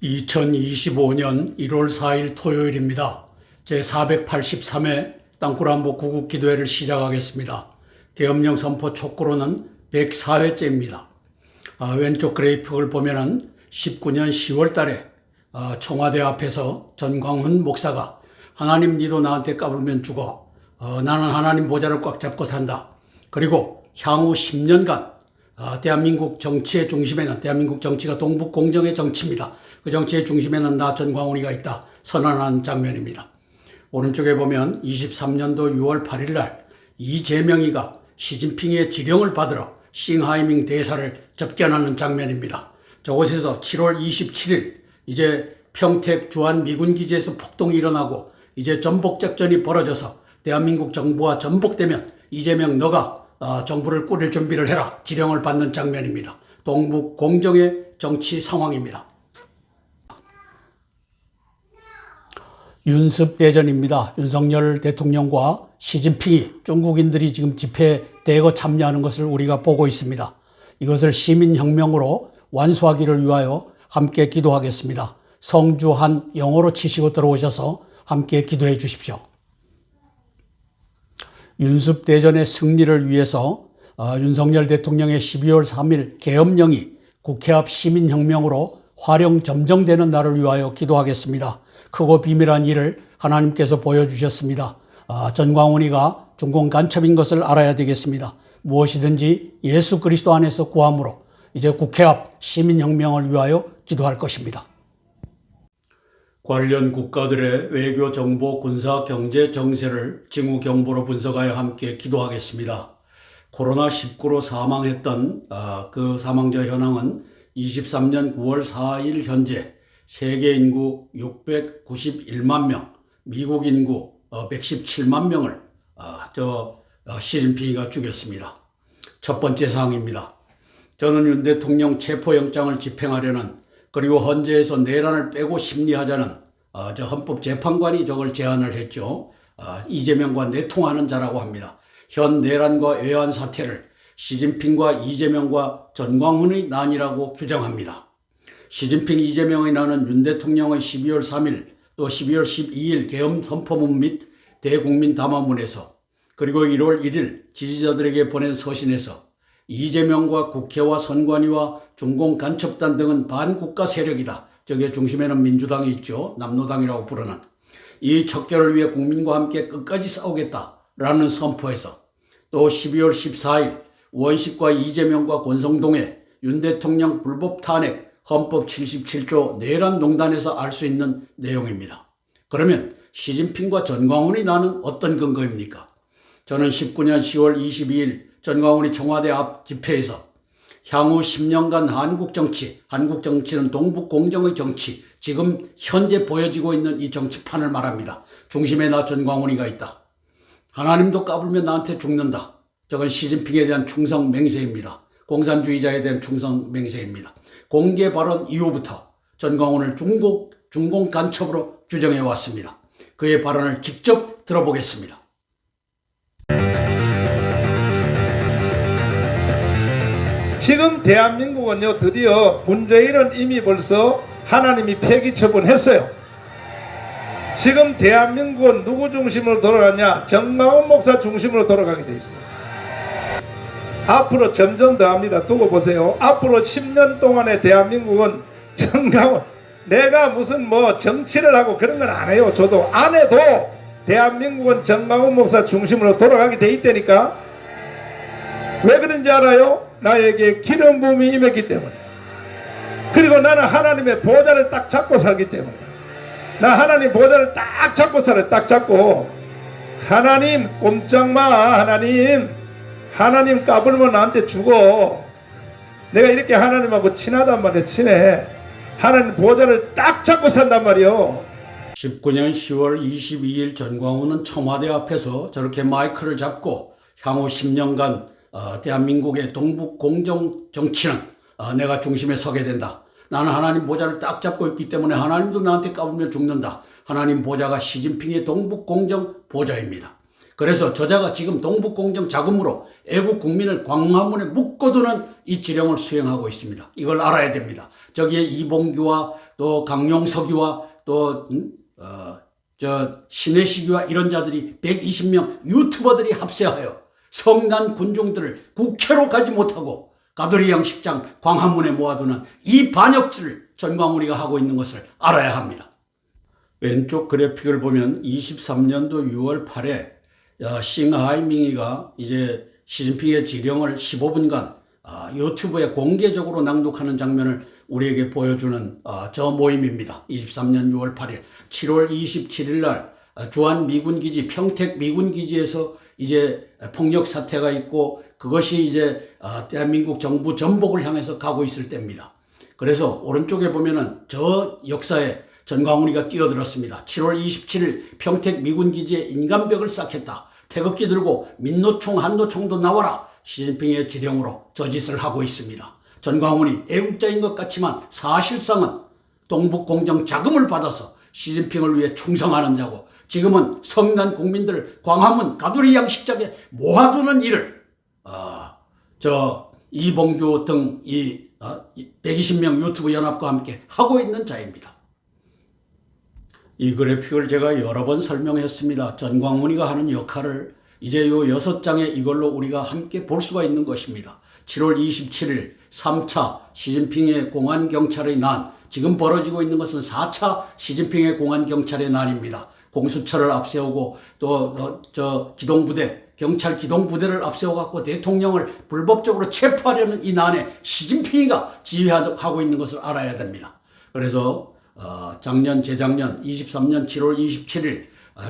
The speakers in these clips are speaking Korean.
2025년 1월 4일 토요일입니다. 제483회 땅굴안보 구국기도회를 시작하겠습니다. 계엄령 선포 촉구로는 104회째입니다. 왼쪽 그래픽을 보면은 19년 10월 달에 청와대 앞에서 전광훈 목사가 하나님 니도 나한테 까불면 죽어. 나는 하나님 보좌를 꽉 잡고 산다. 그리고 향후 10년간 대한민국 정치의 중심에는, 대한민국 정치가 동북 공정의 정치입니다. 그 정치의 중심에는 나 전광훈이가 있다 선언한 장면입니다. 오른쪽에 보면 23년도 6월 8일 날 이재명이가 시진핑의 지령을 받으러 싱하이밍 대사를 접견하는 장면입니다. 저곳에서 7월 27일 이제 평택 주한 미군기지에서 폭동이 일어나고 이제 전복작전이 벌어져서 대한민국 정부와 전복되면 이재명 너가 정부를 꾸릴 준비를 해라 지령을 받는 장면입니다. 동북 공정의 정치 상황입니다. 윤습대전입니다. 윤석열 대통령과 시진핑이 중국인들이 지금 집회에 대거 참여하는 것을 우리가 보고 있습니다. 이것을 시민혁명으로 완수하기를 위하여 함께 기도하겠습니다. 성주한 영어로 치시고 들어오셔서 함께 기도해 주십시오. 윤습대전의 승리를 위해서 윤석열 대통령의 12월 3일 계엄령이 국회 앞 시민혁명으로 활용 점정되는 날을 위하여 기도하겠습니다. 크고 비밀한 일을 하나님께서 보여주셨습니다. 전광훈이가 중공 간첩인 것을 알아야 되겠습니다. 무엇이든지 예수 그리스도 안에서 구함으로 이제 국회 앞 시민혁명을 위하여 기도할 것입니다. 관련 국가들의 외교, 정보, 군사, 경제, 정세를 징후 경보로 분석하여 함께 기도하겠습니다. 코로나19로 사망했던 그 사망자 현황은 23년 9월 4일 현재 세계 인구 691만 명, 미국 인구 117만 명을 시진핑이가 죽였습니다. 첫 번째 사항입니다. 저는 윤 대통령 체포영장을 집행하려는, 그리고 헌재에서 내란을 빼고 심리하자는 헌법재판관이 저걸 제안을 했죠. 이재명과 내통하는 자라고 합니다. 현 내란과 외환 사태를 시진핑과 이재명과 전광훈의 난이라고 규정합니다. 시진핑, 이재명의 난은 윤 대통령의 12월 3일 또 12월 12일 계엄 선포문 및 대국민 담화문에서, 그리고 1월 1일 지지자들에게 보낸 서신에서 이재명과 국회와 선관위와 중공 간첩단 등은 반국가 세력이다. 저게 중심에는 민주당이 있죠. 남노당이라고 부르는. 이 척결을 위해 국민과 함께 끝까지 싸우겠다라는 선포에서, 또 12월 14일 원식과 이재명과 권성동의 윤 대통령 불법 탄핵 헌법 77조 내란 농단에서 알 수 있는 내용입니다. 그러면 시진핑과 전광훈이 나는 어떤 근거입니까? 저는 19년 10월 22일 전광훈이 청와대 앞 집회에서 향후 10년간 한국 정치는 동북 공정의 정치, 지금 현재 보여지고 있는 이 정치판을 말합니다. 중심에 나 전광훈이가 있다. 하나님도 까불면 나한테 죽는다. 저건 시진핑에 대한 충성 맹세입니다. 공산주의자에 대한 충성 맹세입니다. 공개 발언 이후부터 전광훈을 중공 간첩으로 규정해 왔습니다. 그의 발언을 직접 들어보겠습니다. 지금 대한민국은요, 드디어 문재인은 이미 벌써 하나님이 폐기 처분했어요. 지금 대한민국은 누구 중심으로 돌아가냐? 전광훈 목사 중심으로 돌아가게 돼 있어요. 앞으로 점점 더 합니다. 두고 보세요. 앞으로 10년 동안의 대한민국은 전광훈, 내가 무슨 정치를 하고 그런 건 안 해요. 저도 안 해도 대한민국은 전광훈 목사 중심으로 돌아가게 돼 있다니까. 왜 그런지 알아요? 나에게 기름 부음이 임했기 때문에. 그리고 나는 하나님의 보좌를 딱 잡고 살기 때문에. 나 하나님 보좌를 딱 잡고 살아요. 딱 잡고. 하나님 꼼짝마. 하나님 까불면 나한테 죽어. 내가 이렇게 하나님하고 친하단 말이야. 친해. 하나님 보좌를 딱 잡고 산단 말이요. 19년 10월 22일 전광훈은 청와대 앞에서 저렇게 마이크를 잡고 향후 10년간 대한민국의 동북 공정 정치는 내가 중심에 서게 된다. 나는 하나님 보좌를 딱 잡고 있기 때문에 하나님도 나한테 까불면 죽는다. 하나님 보좌가 시진핑의 동북 공정 보좌입니다. 그래서 저자가 지금 동북 공정 자금으로 애국 국민을 광화문에 묶어두는 이 지령을 수행하고 있습니다. 이걸 알아야 됩니다. 저기에 이봉규와 또 강용석이와 또 신혜식이와 이런 자들이 120명 유튜버들이 합세하여 성난 군중들을 국회로 가지 못하고 가두리 양식장 광화문에 모아두는 이 반역질을 전광훈이가 하고 있는 것을 알아야 합니다. 왼쪽 그래픽을 보면 23년도 6월 8일 싱하이밍이가 이제 시진핑의 지령을 15분간 유튜브에 공개적으로 낭독하는 장면을 우리에게 보여주는 저 모임입니다. 23년 6월 8일, 7월 27일 날 주한 미군기지, 평택 미군기지에서 이제 폭력 사태가 있고 그것이 이제 대한민국 정부 전복을 향해서 가고 있을 때입니다. 그래서 오른쪽에 보면은 저 역사에 전광훈이가 뛰어들었습니다. 7월 27일 평택 미군기지에 인간벽을 쌓겠다. 태극기 들고 민노총 한노총도 나와라. 시진핑의 지령으로 저 짓을 하고 있습니다. 전광훈이 애국자인 것 같지만 사실상은 동북공정 자금을 받아서 시진핑을 위해 충성하는 자고 지금은 성난 국민들을 광화문 가두리 양식장에 모아두는 일을 이봉규 등 이 120명 유튜브 연합과 함께 하고 있는 자입니다. 이 그래픽을 제가 여러 번 설명했습니다. 전광훈이가 하는 역할을 이제 요 6장에 이걸로 우리가 함께 볼 수가 있는 것입니다. 7월 27일 3차 시진핑의 공안경찰의 난, 지금 벌어지고 있는 것은 4차 시진핑의 공안경찰의 난입니다. 공수처를 앞세우고 또 기동부대, 경찰 기동부대를 앞세워갖고 대통령을 불법적으로 체포하려는 이 난에 시진핑이가 지휘하고 있는 것을 알아야 됩니다. 그래서 재작년 23년 7월 27일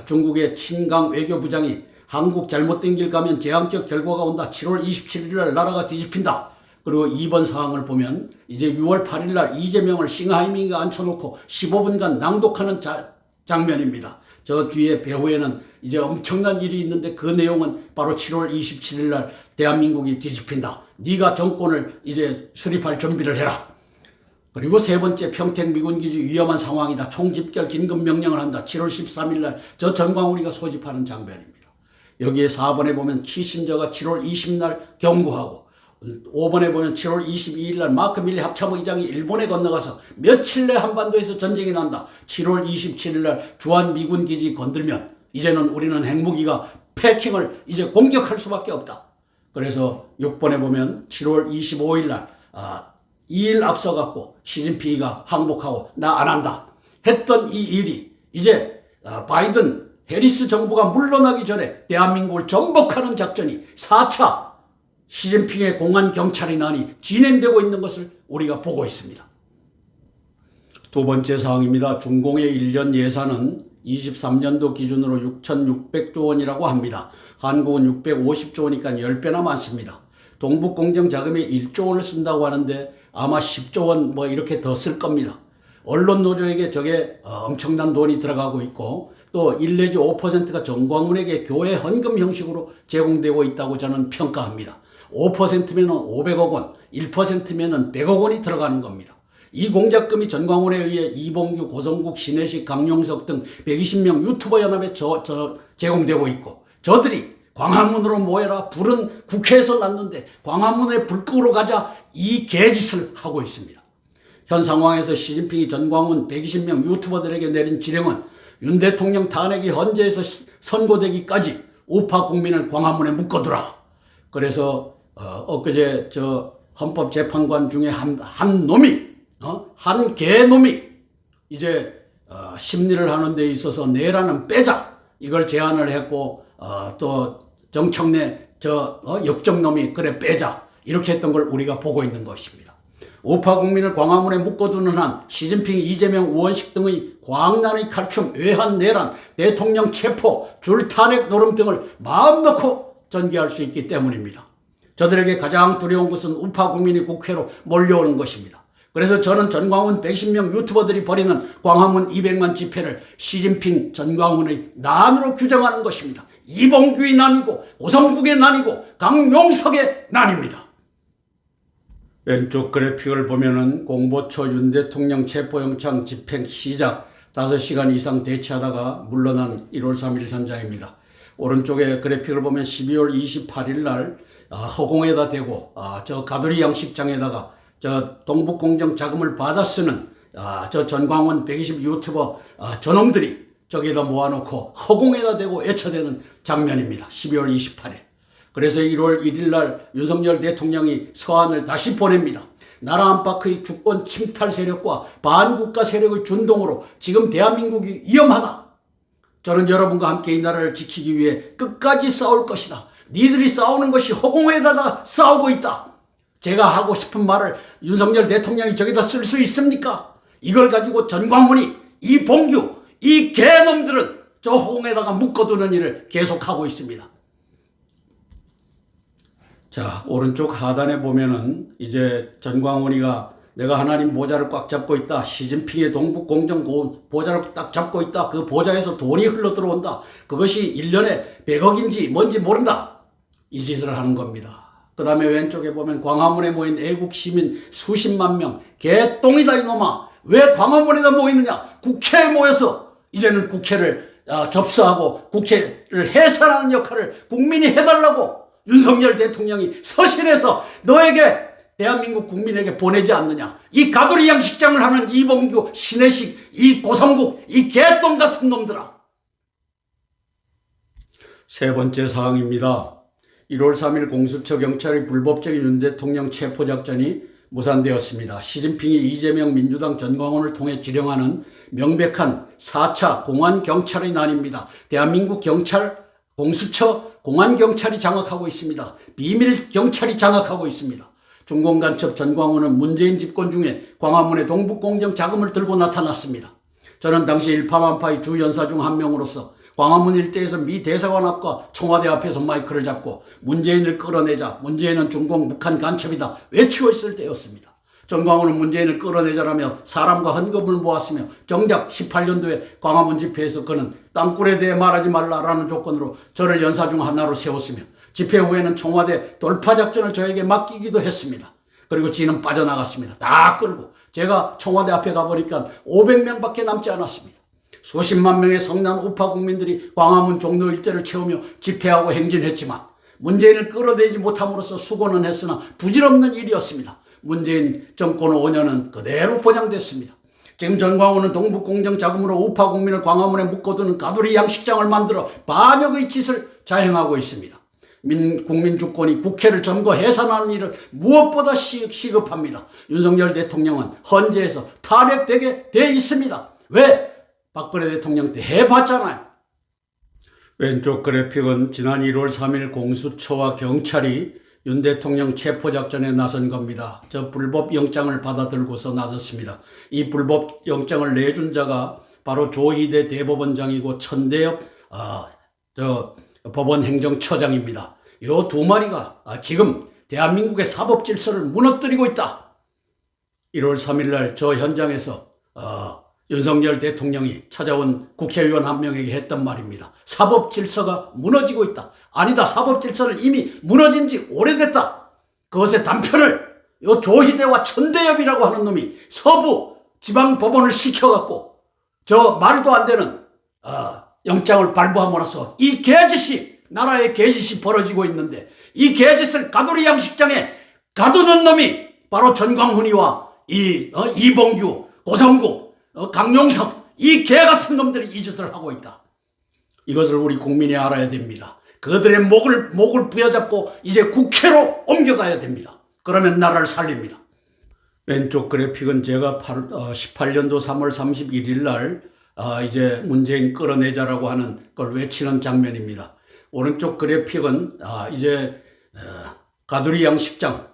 중국의 친강 외교부장이 한국 잘못된 길 가면 재앙적 결과가 온다. 7월 27일 날 나라가 뒤집힌다. 그리고 2번 사항을 보면 이제 6월 8일 날 이재명을 싱하이밍이가 앉혀놓고 15분간 낭독하는 장면입니다. 저 뒤에 배후에는 이제 엄청난 일이 있는데 그 내용은 바로 7월 27일 날 대한민국이 뒤집힌다. 네가 정권을 이제 수립할 준비를 해라. 그리고 세 번째 평택 미군기지 위험한 상황이다. 총집결 긴급명령을 한다. 7월 13일 날 저 전광훈이가 소집하는 장면입니다. 여기에 4번에 보면 키신저가 7월 20일 날 경고하고 5번에 보면 7월 22일 날 마크 밀리 합참의장이 일본에 건너가서 며칠 내 한반도에서 전쟁이 난다. 7월 27일 날 주한 미군기지 건들면 이제는 우리는 핵무기가 패킹을 이제 공격할 수밖에 없다. 그래서 6번에 보면 7월 25일 날 2일 앞서갖고 시진핑이가 항복하고 나 안 한다 했던 이 일이 이제 바이든 해리스 정부가 물러나기 전에 대한민국을 전복하는 작전이 4차 시진핑의 공안경찰의 난이 진행되고 있는 것을 우리가 보고 있습니다. 두 번째 사항입니다. 중공의 1년 예산은 23년도 기준으로 6,600조 원이라고 합니다. 한국은 650조 원이니까 10배나 많습니다. 동북공정자금에 1조 원을 쓴다고 하는데 아마 10조 원 뭐 이렇게 더 쓸 겁니다. 언론 노조에게 저게 엄청난 돈이 들어가고 있고 또 1 내지 5%가 전광훈에게 교회 헌금 형식으로 제공되고 있다고 저는 평가합니다. 5%면 500억 원, 1%면 100억 원이 들어가는 겁니다. 이 공작금이 전광훈에 의해 이봉규, 고성국, 신혜식, 강용석 등 120명 유튜버 연합에 제공되고 있고 저들이 광화문으로 모여라. 불은 국회에서 났는데 광화문에 불 끄러 가자. 이 개짓을 하고 있습니다. 현 상황에서 시진핑이 전광훈 120명 유튜버들에게 내린 지령은 윤 대통령 탄핵이 헌재에서 선고되기까지 우파 국민을 광화문에 묶어두라. 그래서 엊그제 저 헌법재판관 중에 한 놈이 한 개놈이 이제 심리를 하는 데 있어서 내라는 빼자 이걸 제안을 했고 또 정청래 역정놈이 그래 빼자 이렇게 했던 걸 우리가 보고 있는 것입니다. 우파 국민을 광화문에 묶어두는 한 시진핑, 이재명, 우원식 등의 광란의 칼춤, 외환, 내란, 대통령 체포, 줄탄핵 노름 등을 마음 놓고 전개할 수 있기 때문입니다. 저들에게 가장 두려운 것은 우파 국민이 국회로 몰려오는 것입니다. 그래서 저는 전광훈 110명 유튜버들이 벌이는 광화문 200만 집회를 시진핑, 전광훈의 난으로 규정하는 것입니다. 이봉규의 난이고 고성국의 난이고 강용석의 난입니다. 왼쪽 그래픽을 보면은 공보처 윤 대통령 체포영장 집행 시작 5시간 이상 대치하다가 물러난 1월 3일 현장입니다. 오른쪽에 그래픽을 보면 12월 28일 날 허공에다 대고 저 가두리 양식장에다가 저 동북공정 자금을 받아 쓰는 저 전광훈 120 유튜버 저놈들이 저기다 모아놓고 허공에다 대고 애처대는 장면입니다. 12월 28일. 그래서 1월 1일 날 윤석열 대통령이 서한을 다시 보냅니다. 나라 안팎의 주권 침탈 세력과 반국가 세력의 준동으로 지금 대한민국이 위험하다. 저는 여러분과 함께 이 나라를 지키기 위해 끝까지 싸울 것이다. 니들이 싸우는 것이 허공에다가 싸우고 있다. 제가 하고 싶은 말을 윤석열 대통령이 저기다 쓸 수 있습니까? 이걸 가지고 전광훈이, 이봉규, 이 개놈들은 저 허공에다가 묶어두는 일을 계속하고 있습니다. 자, 오른쪽 하단에 보면은 이제 전광훈이가 내가 하나님 보좌를 꽉 잡고 있다. 시진핑의 동북공정 보좌를 딱 잡고 있다. 그 보좌에서 돈이 흘러 들어온다. 그것이 1년에 100억인지 뭔지 모른다. 이 짓을 하는 겁니다. 그 다음에 왼쪽에 보면 광화문에 모인 애국 시민 수십만 명. 개똥이다 이놈아. 왜 광화문에다 모이느냐. 국회에 모여서 이제는 국회를 접수하고 국회를 해산하는 역할을 국민이 해달라고 윤석열 대통령이 서실에서 너에게 대한민국 국민에게 보내지 않느냐. 이 가두리 양식장을 하는 이봉규, 신혜식, 이 고성국, 이 개똥 같은 놈들아. 세 번째 사항입니다. 1월 3일 공수처 경찰의 불법적인 윤 대통령 체포작전이 무산되었습니다. 시진핑이 이재명 민주당 전광훈을 통해 지령하는 명백한 4차 공안경찰의 난입니다. 대한민국 경찰, 공수처, 공안경찰이 장악하고 있습니다. 비밀경찰이 장악하고 있습니다. 중공간첩 전광훈은 문재인 집권 중에 광화문에 동북공정 자금을 들고 나타났습니다. 저는 당시 일파만파의 주 연사 중 한 명으로서 광화문 일대에서 미 대사관 앞과 청와대 앞에서 마이크를 잡고 문재인을 끌어내자, 문재인은 중공 북한 간첩이다 외치고 있을 때였습니다. 전광훈은 문재인을 끌어내자라며 사람과 헌금을 모았으며 정작 18년도에 광화문 집회에서 그는 땅굴에 대해 말하지 말라라는 조건으로 저를 연사 중 하나로 세웠으며 집회 후에는 청와대 돌파작전을 저에게 맡기기도 했습니다. 그리고 지는 빠져나갔습니다. 다 끌고 제가 청와대 앞에 가보니까 500명밖에 남지 않았습니다. 수십만 명의 성난 우파 국민들이 광화문 종로 일대를 채우며 집회하고 행진했지만 문재인을 끌어내지 못함으로써 수고는 했으나 부질없는 일이었습니다. 문재인 정권 5년은 그대로 보장됐습니다. 지금 전광훈은 동북공정 자금으로 우파 국민을 광화문에 묶어두는 가두리 양식장을 만들어 반역의 짓을 자행하고 있습니다. 국민 주권이 국회를 점거 해산하는 일은 무엇보다 시급합니다. 윤석열 대통령은 헌재에서 탄핵되게 돼 있습니다. 왜? 박근혜 대통령 때 해봤잖아요. 왼쪽 그래픽은 지난 1월 3일 공수처와 경찰이 윤 대통령 체포작전에 나선 겁니다. 저 불법 영장을 받아들고서 나섰습니다. 이 불법 영장을 내준 자가 바로 조희대 대법원장이고 천대엽 법원 행정처장입니다. 요 두 마리가 지금 대한민국의 사법 질서를 무너뜨리고 있다. 1월 3일 날 저 현장에서 윤석열 대통령이 찾아온 국회의원 한 명에게 했던 말입니다. 사법 질서가 무너지고 있다. 아니다. 사법 질서는 이미 무너진 지 오래됐다. 그것의 단편을 요 조희대와 천대엽이라고 하는 놈이 서부 지방법원을 시켜갖고 저 말도 안 되는 영장을 발부함으로써 이 개짓이 나라의 개짓이 벌어지고 있는데 이 개짓을 가두리 양식장에 가두는 놈이 바로 전광훈이와 이봉규, 고성국, 강용석 이 개같은 놈들이 이 짓을 하고 있다. 이것을 우리 국민이 알아야 됩니다. 그들의 목을 부여잡고 이제 국회로 옮겨가야 됩니다. 그러면 나라를 살립니다. 왼쪽 그래픽은 제가 18년도 3월 31일 날 이제 문재인 끌어내자라고 하는 걸 외치는 장면입니다. 오른쪽 그래픽은 이제 가두리 양식장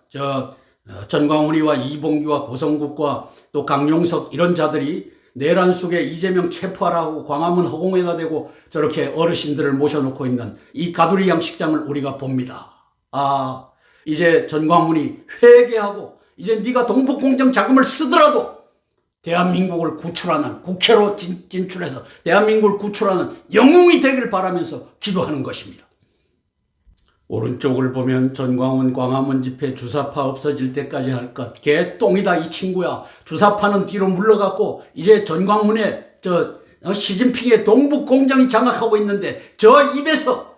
전광훈이와 이봉규와 고성국과 또 강용석 이런 자들이 내란 속에 이재명 체포하라고 광화문 허공에다 대고 저렇게 어르신들을 모셔놓고 있는 이 가두리 양식장을 우리가 봅니다. 이제 전광훈이 회개하고 이제 네가 동북공정 자금을 쓰더라도 대한민국을 구출하는 국회로 진출해서 대한민국을 구출하는 영웅이 되길 바라면서 기도하는 것입니다. 오른쪽을 보면 전광훈 광화문 집회 주사파 없어질 때까지 할 것. 개똥이다 이 친구야. 주사파는 뒤로 물러갔고 이제 전광훈의 시진핑의 동북공정이 장악하고 있는데 저 입에서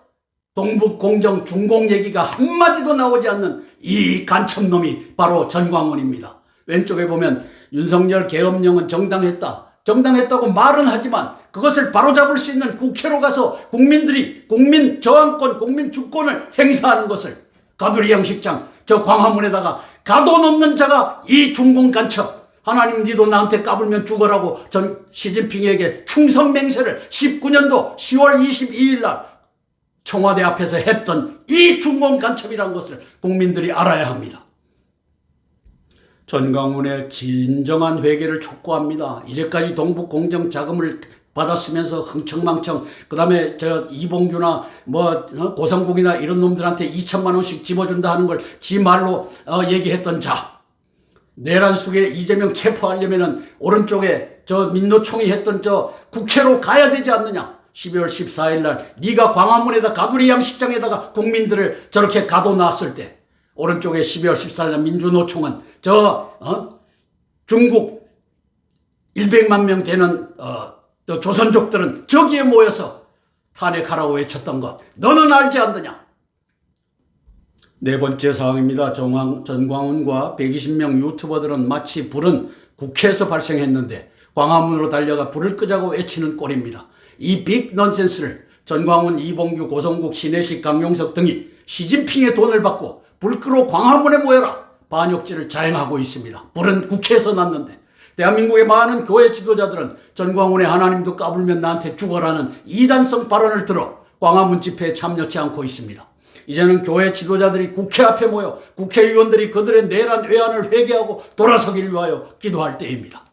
동북공정 중공 얘기가 한마디도 나오지 않는 이 간첩놈이 바로 전광훈입니다. 왼쪽에 보면 윤석열 계엄령은 정당했다고 말은 하지만 그것을 바로잡을 수 있는 국회로 가서 국민들이 국민 저항권, 국민 주권을 행사하는 것을 가두리 양식장 저 광화문에다가 가둬놓는 자가 이 중공 간첩. 하나님 니도 나한테 까불면 죽어라고 전 시진핑에게 충성맹세를 19년도 10월 22일 날 청와대 앞에서 했던 이 중공 간첩이라는 것을 국민들이 알아야 합니다. 전광훈의 진정한 회개를 촉구합니다. 이제까지 동북 공정 자금을 받았으면서 흥청망청 그다음에 저 이봉규나 고성국이나 이런 놈들한테 2천만 원씩 집어준다 하는 걸 지 말로 얘기했던 자. 내란 속에 이재명 체포하려면은 오른쪽에 저 민노총이 했던 저 국회로 가야 되지 않느냐. 12월 14일 날 네가 광화문에다 가두리 양식장에다가 국민들을 저렇게 가둬놨을 때 오른쪽에 12월 14일 날 민주노총은 중국 100만 명 되는 조선족들은 저기에 모여서 탄핵하라고 외쳤던 것 너는 알지 않느냐. 네 번째 사항입니다. 전광훈과 120명 유튜버들은 마치 불은 국회에서 발생했는데 광화문으로 달려가 불을 끄자고 외치는 꼴입니다. 이 빅 넌센스를 전광훈, 이봉규, 고성국, 신혜식, 강용석 등이 시진핑의 돈을 받고 불 끄러 광화문에 모여라 반역죄를 자행하고 있습니다. 불은 국회에서 났는데 대한민국의 많은 교회 지도자들은 전광훈의 하나님도 까불면 나한테 죽어라는 이단성 발언을 들어 광화문 집회에 참여치 않고 있습니다. 이제는 교회 지도자들이 국회 앞에 모여 국회의원들이 그들의 내란 외환을 회개하고 돌아서기를 위하여 기도할 때입니다.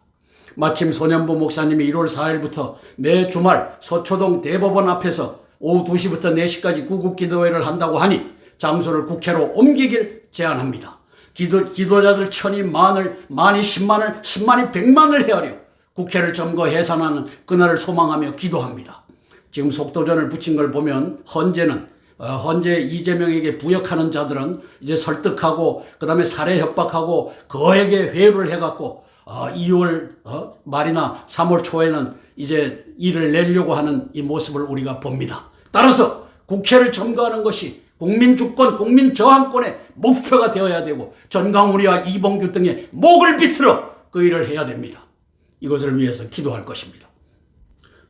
마침 손현보 목사님이 1월 4일부터 매 주말 서초동 대법원 앞에서 오후 2시부터 4시까지 구국기도회를 한다고 하니 장소를 국회로 옮기길 제안합니다. 기도자들 천이 만이 10만이 100만을 헤아려 국회를 점거 해산하는 그날을 소망하며 기도합니다. 지금 속도전을 붙인 걸 보면 헌재 이재명에게 부역하는 자들은 이제 설득하고 그다음에 살해 협박하고 그에게 회유를 해갖고 2월 말이나 3월 초에는 이제 일을 내려고 하는 이 모습을 우리가 봅니다. 따라서 국회를 점거하는 것이 국민 주권, 국민 저항권의 목표가 되어야 되고 전광훈이와 이봉규 등의 목을 비틀어 그 일을 해야 됩니다. 이것을 위해서 기도할 것입니다.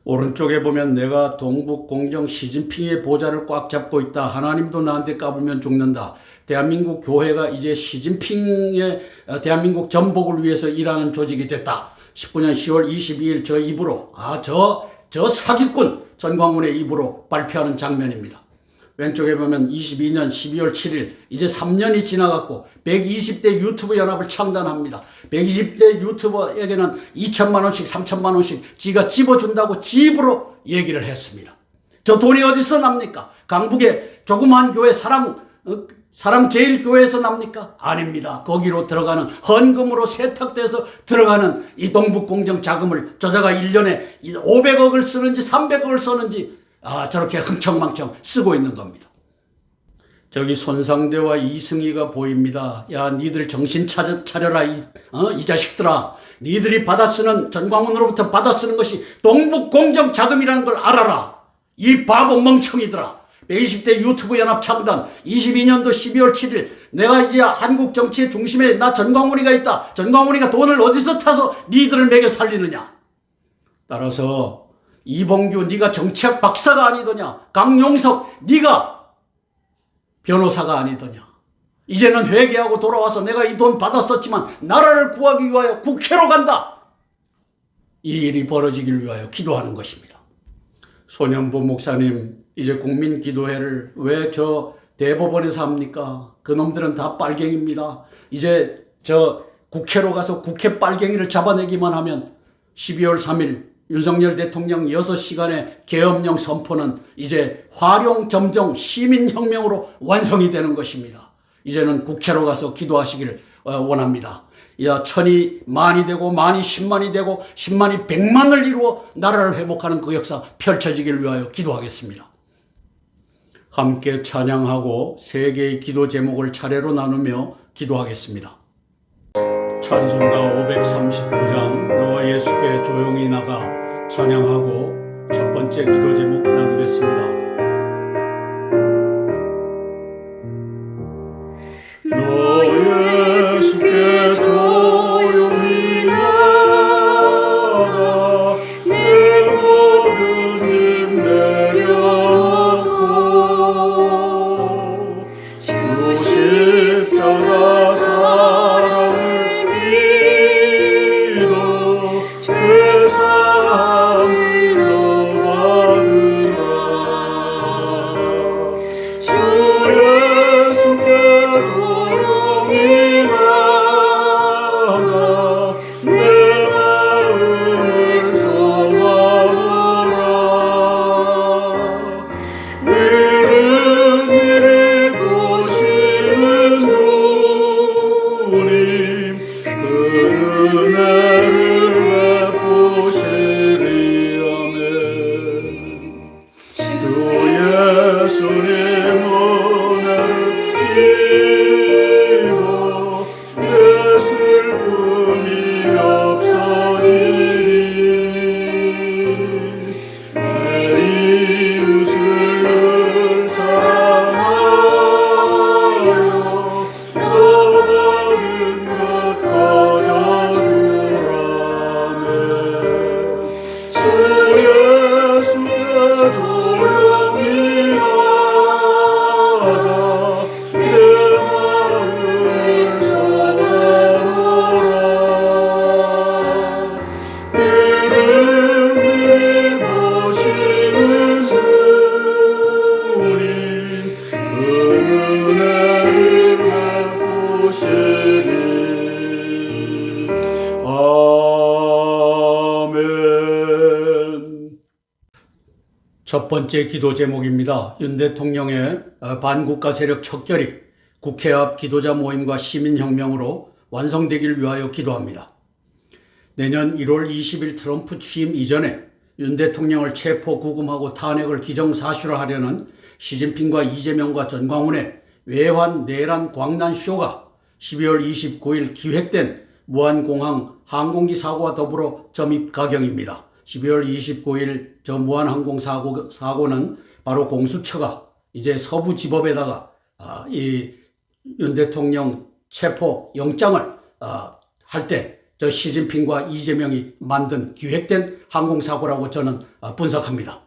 오른쪽에 보면 내가 동북 공정 시진핑의 보좌를 꽉 잡고 있다. 하나님도 나한테 까불면 죽는다. 대한민국 교회가 이제 시진핑의 대한민국 전복을 위해서 일하는 조직이 됐다. 19년 10월 22일 저 입으로 저 사기꾼 전광훈의 입으로 발표하는 장면입니다. 왼쪽에 보면 22년 12월 7일 이제 3년이 지나갔고 120대 유튜브 연합을 창단합니다. 120대 유튜버에게는 2천만 원씩 3천만 원씩 지가 집어준다고 집으로 얘기를 했습니다. 저 돈이 어디서 납니까? 강북의 조그마한 교회 사랑제일교회에서 납니까? 아닙니다. 거기로 들어가는 헌금으로 세탁돼서 들어가는 이 동북공정 자금을 저자가 1년에 500억을 쓰는지 300억을 쓰는지 저렇게 흥청망청 쓰고 있는 겁니다. 저기 손상대와 이승희가 보입니다. 야, 니들 정신 차려라 이 자식들아. 니들이 전광훈으로부터 받아 쓰는 것이 동북공정 자금이라는 걸 알아라. 이 바보 멍청이들아. 120대 유튜브 연합 창단 22년도 12월 7일 내가 이제 한국 정치의 중심에 나 전광훈이가 있다. 전광훈이가 돈을 어디서 타서 니들을 먹여 살리느냐. 따라서 이봉규 네가 정치학 박사가 아니더냐. 강용석 네가 변호사가 아니더냐. 이제는 회개하고 돌아와서 내가 이 돈 받았었지만 나라를 구하기 위하여 국회로 간다. 이 일이 벌어지길 위하여 기도하는 것입니다. 손현보 목사님 이제 국민기도회를 왜 저 대법원에서 합니까? 그놈들은 다 빨갱입니다. 이제 저 국회로 가서 국회 빨갱이를 잡아내기만 하면 12월 3일 윤석열 대통령 6시간의 계엄령 선포는 이제 화룡 점정 시민혁명으로 완성이 되는 것입니다. 이제는 국회로 가서 기도하시길 원합니다. 야, 천이 만이 되고 만이 10만이 되고 10만이 100만을 이루어 나라를 회복하는 그 역사 펼쳐지길 위하여 기도하겠습니다. 함께 찬양하고 세 개의 기도 제목을 차례로 나누며 기도하겠습니다. 찬송가 539장 너 예수께 조용히 나가 찬양하고 첫 번째 기도 제목 나누겠습니다. 너 예수께 조용히 첫 번째 기도 제목입니다. 윤 대통령의 반국가 세력 척결이 국회 앞 기도자 모임과 시민혁명으로 완성되길 위하여 기도합니다. 내년 1월 20일 트럼프 취임 이전에 윤 대통령을 체포, 구금하고 탄핵을 기정사실화하려는 시진핑과 이재명과 전광훈의 외환, 내란, 광난 쇼가 12월 29일 기획된 무안공항 항공기 사고와 더불어 점입 가경입니다. 12월 29일 저 무안항공 사고는 바로 공수처가 이제 서부지법에다가 이 윤 대통령 체포 영장을 할 때 저 시진핑과 이재명이 만든 기획된 항공사고라고 저는 분석합니다.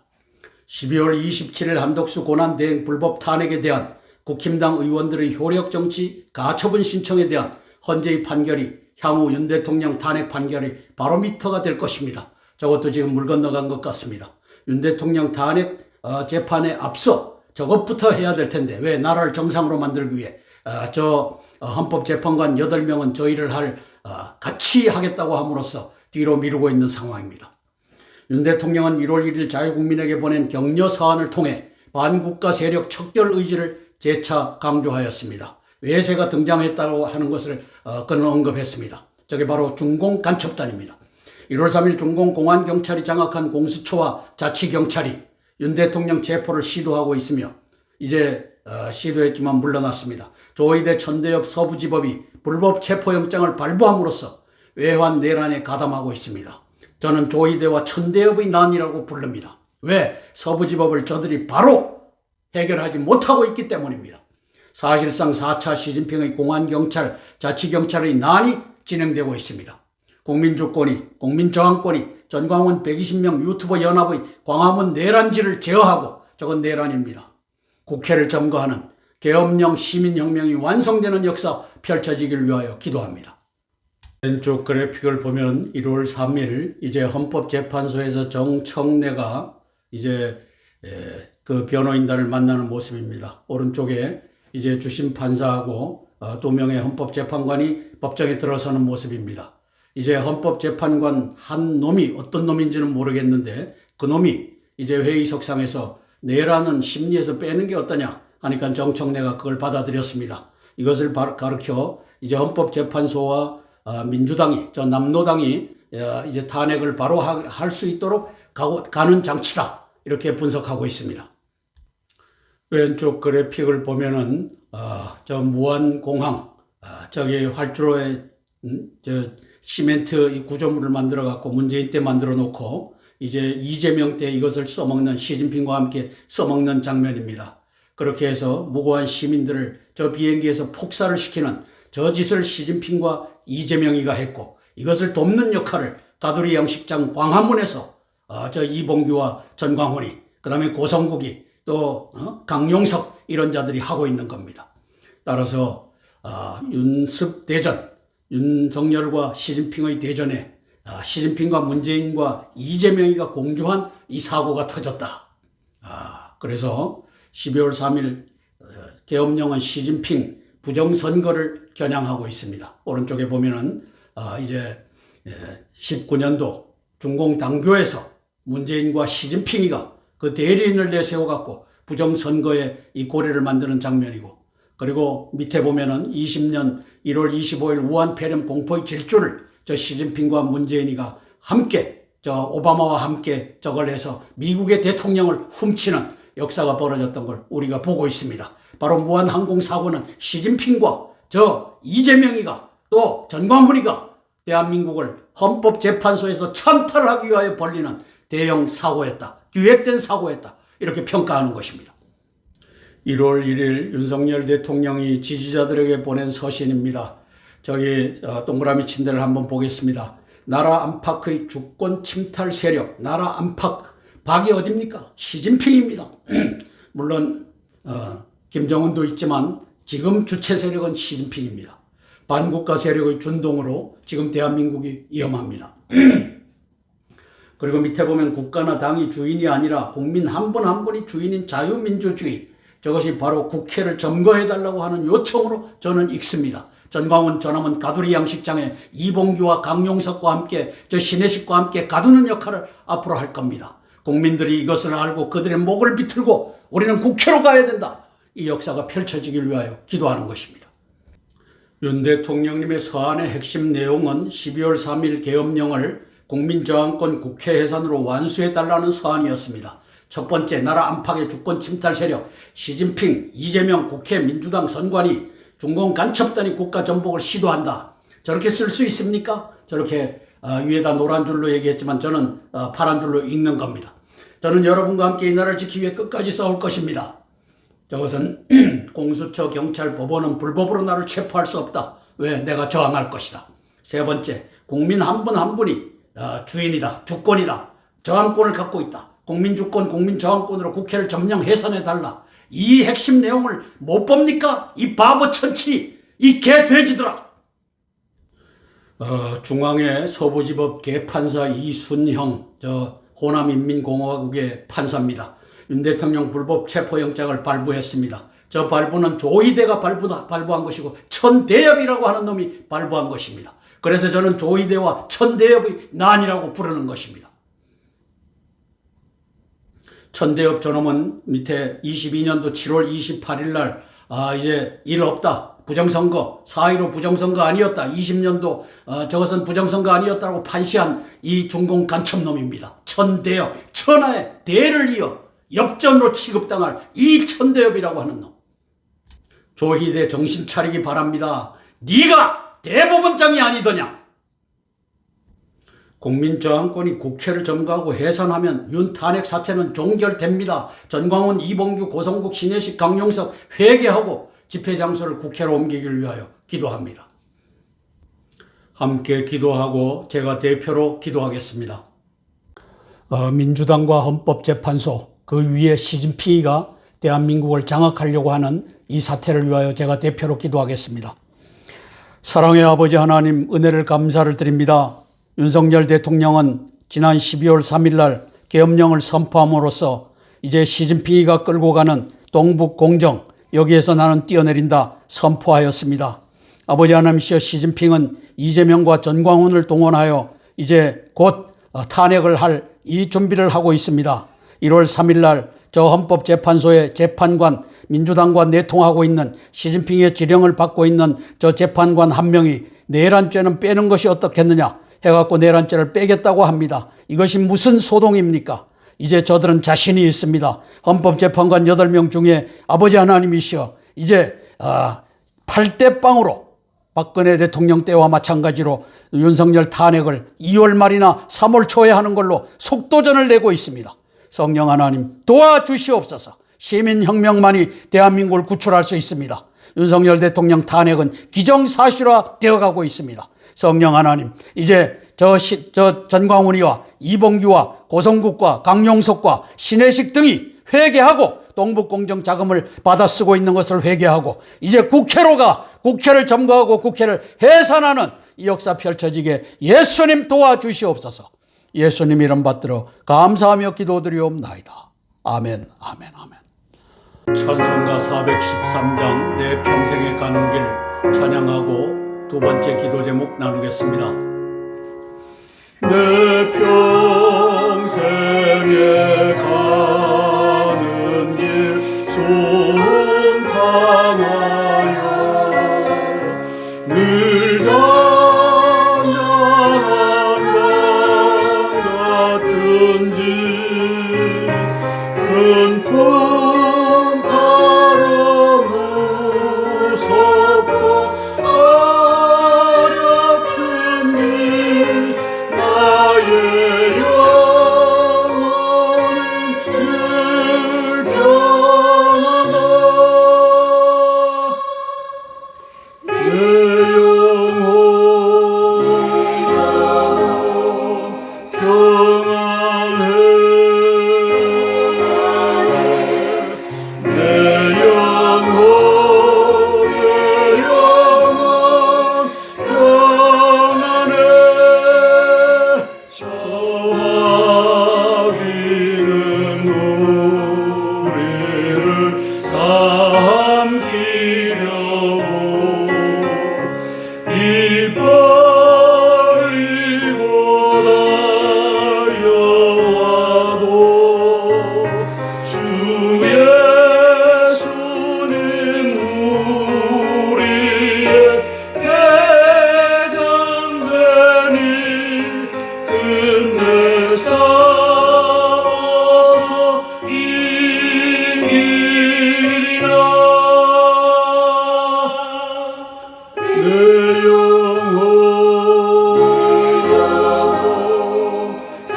12월 27일 한덕수 고난대행 불법 탄핵에 대한 국힘당 의원들의 효력정치 가처분 신청에 대한 헌재의 판결이 향후 윤 대통령 탄핵 판결이 바로미터가 될 것입니다. 저것도 지금 물 건너간 것 같습니다. 윤 대통령 탄핵 재판에 앞서 저것부터 해야 될 텐데 왜 나라를 정상으로 만들기 위해 저 헌법재판관 8명은 저 일을 같이 하겠다고 함으로써 뒤로 미루고 있는 상황입니다. 윤 대통령은 1월 1일 자유국민에게 보낸 격려 사안을 통해 반국가 세력 척결 의지를 재차 강조하였습니다. 외세가 등장했다고 하는 것을 그는 언급했습니다. 저게 바로 중공 간첩단입니다. 1월 3일 중공 공안경찰이 장악한 공수처와 자치경찰이 윤 대통령 체포를 시도하고 있으며 이제 시도했지만 물러났습니다. 조의대 천대엽 서부지법이 불법 체포영장을 발부함으로써 외환 내란에 가담하고 있습니다. 저는 조의대와 천대엽의 난이라고 부릅니다. 왜? 서부지법을 저들이 바로 해결하지 못하고 있기 때문입니다. 사실상 4차 시진핑의 공안경찰, 자치경찰의 난이 진행되고 있습니다. 국민주권이, 국민저항권이 전광훈 120명 유튜버 연합의 광화문 내란지를 제어하고 저건 내란입니다. 국회를 점거하는 계엄령 시민혁명이 완성되는 역사 펼쳐지길 위하여 기도합니다. 왼쪽 그래픽을 보면 1월 3일 이제 헌법재판소에서 정청래가 이제 그 변호인단을 만나는 모습입니다. 오른쪽에 이제 주심 판사하고 2명의 헌법재판관이 법정에 들어서는 모습입니다. 이제 헌법재판관 한 놈이 어떤 놈인지는 모르겠는데 그 놈이 이제 회의석상에서 내란은 심리에서 빼는 게 어떠냐 하니까 정청래가 그걸 받아들였습니다. 이것을 가르쳐 이제 헌법재판소와 민주당이 저 남노당이 이제 탄핵을 바로 할 수 있도록 가는 장치다 이렇게 분석하고 있습니다. 왼쪽 그래픽을 보면은 저 무안공항 저기 활주로에 저 시멘트 이 구조물을 만들어 갖고 문재인 때 만들어 놓고 이제 이재명 때 이것을 써먹는 시진핑과 함께 써먹는 장면입니다. 그렇게 해서 무고한 시민들을 저 비행기에서 폭살을 시키는 저 짓을 시진핑과 이재명이가 했고 이것을 돕는 역할을 가두리 양식장 광화문에서 저 이봉규와 전광훈이 그다음에 고성국이 또 강용석 이런 자들이 하고 있는 겁니다. 따라서 윤습 대전, 윤석열과 시진핑의 대전에 시진핑과 문재인과 이재명이가 공조한 이 사고가 터졌다. 그래서 12월 3일 계엄령은 시진핑 부정선거를 겨냥하고 있습니다. 오른쪽에 보면은 이제 19년도 중공당교에서 문재인과 시진핑이가 그 대리인을 내세워갖고 부정선거에 이 고리를 만드는 장면이고 그리고 밑에 보면은 20년 1월 25일 우한 폐렴 공포의 질주를 저 시진핑과 문재인이가 함께 저 오바마와 함께 저걸 해서 미국의 대통령을 훔치는 역사가 벌어졌던 걸 우리가 보고 있습니다. 바로 무안항공 사고는 시진핑과 저 이재명이가 또 전광훈이가 대한민국을 헌법재판소에서 찬탈하기 위하여 벌리는 대형 사고였다. 기획된 사고였다. 이렇게 평가하는 것입니다. 1월 1일 윤석열 대통령이 지지자들에게 보낸 서신입니다. 저기 동그라미 친 데를 한번 보겠습니다. 나라 안팎의 주권 침탈 세력, 나라 안팎 박이 어딥니까? 시진핑입니다. 물론 김정은도 있지만 지금 주체 세력은 시진핑입니다. 반국가 세력의 준동으로 지금 대한민국이 위험합니다. 그리고 밑에 보면 국가나 당이 주인이 아니라 국민 한 분 한 분이 주인인 자유민주주의, 저것이 바로 국회를 점거해달라고 하는 요청으로 저는 읽습니다. 전광훈 전함은 가두리 양식장에 이봉규와 강용석과 함께 저 신혜식과 함께 가두는 역할을 앞으로 할 겁니다. 국민들이 이것을 알고 그들의 목을 비틀고 우리는 국회로 가야 된다. 이 역사가 펼쳐지길 위하여 기도하는 것입니다. 윤 대통령님의 서한의 핵심 내용은 12월 3일 계엄령을 국민저항권 국회 해산으로 완수해달라는 서한이었습니다. 첫 번째, 나라 안팎의 주권 침탈 세력 시진핑, 이재명 국회 민주당 선관위, 중공 간첩단이 국가 전복을 시도한다. 저렇게 쓸 수 있습니까? 저렇게 위에다 노란 줄로 얘기했지만 저는 파란 줄로 읽는 겁니다. 저는 여러분과 함께 이 나라를 지키기 위해 끝까지 싸울 것입니다. 저것은 공수처, 경찰, 법원은 불법으로 나를 체포할 수 없다. 왜? 내가 저항할 것이다. 세 번째, 국민 한 분 한 분이 주인이다, 주권이다, 저항권을 갖고 있다. 국민주권, 국민저항권으로 국회를 점령 해산해달라. 이 핵심 내용을 못 봅니까? 이 바보 천치, 이 개돼지들아. 중앙의 서부지법 개판사 이순형, 호남인민공화국의 판사입니다. 윤 대통령 불법 체포영장을 발부했습니다. 저 발부는 조희대가 발부한 것이고 천대엽이라고 하는 놈이 발부한 것입니다. 그래서 저는 조희대와 천대엽의 난이라고 부르는 것입니다. 천대엽 저놈은 밑에 22년도 7월 28일 날 이제 일 없다. 부정선거, 4.15 부정선거 아니었다. 20년도 저것은 부정선거 아니었다고 판시한 이 중공 간첩놈입니다. 천대엽, 천하의 대를 이어 엽전으로 취급당할 이 천대엽이라고 하는 놈. 조희대 정신 차리기 바랍니다. 네가 대법원장이 아니더냐. 국민저항권이 국회를 점거하고 해산하면 윤 탄핵 사태는 종결됩니다. 전광훈, 이봉규, 고성국, 신혜식, 강용석 회개하고 집회 장소를 국회로 옮기기를 위하여 기도합니다. 함께 기도하고 제가 대표로 기도하겠습니다. 민주당과 헌법재판소 그 위에 시진핑이가 대한민국을 장악하려고 하는 이 사태를 위하여 제가 대표로 기도하겠습니다. 사랑의 아버지 하나님, 은혜를 감사를 드립니다. 윤석열 대통령은 지난 12월 3일 날 계엄령을 선포함으로써 이제 시진핑이가 끌고 가는 동북공정, 여기에서 나는 뛰어내린다 선포하였습니다. 아버지 하나님이시여, 시진핑은 이재명과 전광훈을 동원하여 이제 곧 탄핵을 할 이 준비를 하고 있습니다. 1월 3일 날 저 헌법재판소의 재판관, 민주당과 내통하고 있는 시진핑의 지령을 받고 있는 저 재판관 한 명이 내란죄는 빼는 것이 어떻겠느냐 해갖고 내란죄를 빼겠다고 합니다. 이것이 무슨 소동입니까? 이제 저들은 자신이 있습니다. 헌법재판관 8명 중에 아버지 하나님이시여, 이제 8대 0으로 박근혜 대통령 때와 마찬가지로 윤석열 탄핵을 2월 말이나 3월 초에 하는 걸로 속도전을 내고 있습니다. 성령 하나님 도와주시옵소서. 시민혁명만이 대한민국을 구출할 수 있습니다. 윤석열 대통령 탄핵은 기정사실화 되어가고 있습니다. 성령 하나님, 이제 저 전광훈이와 이봉규와 고성국과 강용석과 신혜식 등이 회개하고 동북공정 자금을 받아 쓰고 있는 것을 회개하고 이제 국회를 점거하고 국회를 해산하는 이 역사 펼쳐지게 예수님 도와주시옵소서. 예수님 이름 받들어 감사하며 기도드리옵나이다. 아멘, 아멘, 아멘. 찬송가 413장 내 평생에 가는 길 찬양하고 두 번째 기도 제목 나누겠습니다. 내 평생에 가는 길 순탄하여 늘 잔잔한 강 같은지 큰 풍파로 무섭고 어렵든지 나의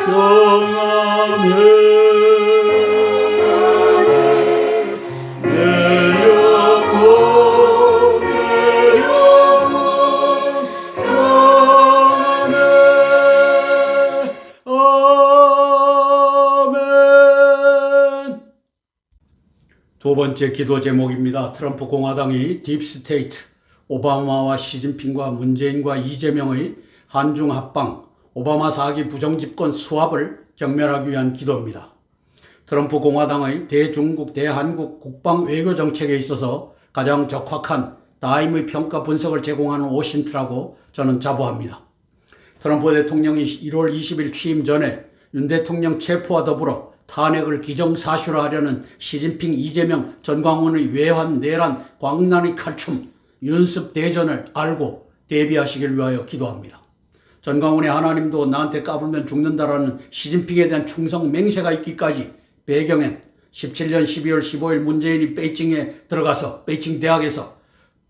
평안해 내 영혼 평안해. 아멘. 두 번째 기도 제목입니다. 트럼프 공화당이 딥스테이트, 오바마와 시진핑과 문재인과 이재명의 한중 합방, 오바마 4기 부정집권 수합을 경멸하기 위한 기도입니다. 트럼프 공화당의 대중국, 대한국 국방 외교 정책에 있어서 가장 적확한 타임의 평가 분석을 제공하는 오신트라고 저는 자부합니다. 트럼프 대통령이 1월 20일 취임 전에 윤 대통령 체포와 더불어 탄핵을 기정사실화하려는 시진핑, 이재명, 전광훈의 외환, 내란, 광란의 칼춤, 윤습 대전을 알고 대비하시길 위하여 기도합니다. 전광훈의 하나님도 나한테 까불면 죽는다라는 시진핑에 대한 충성 맹세가 있기까지 배경엔 17년 12월 15일 문재인이 베이징에 들어가서 베이징 대학에서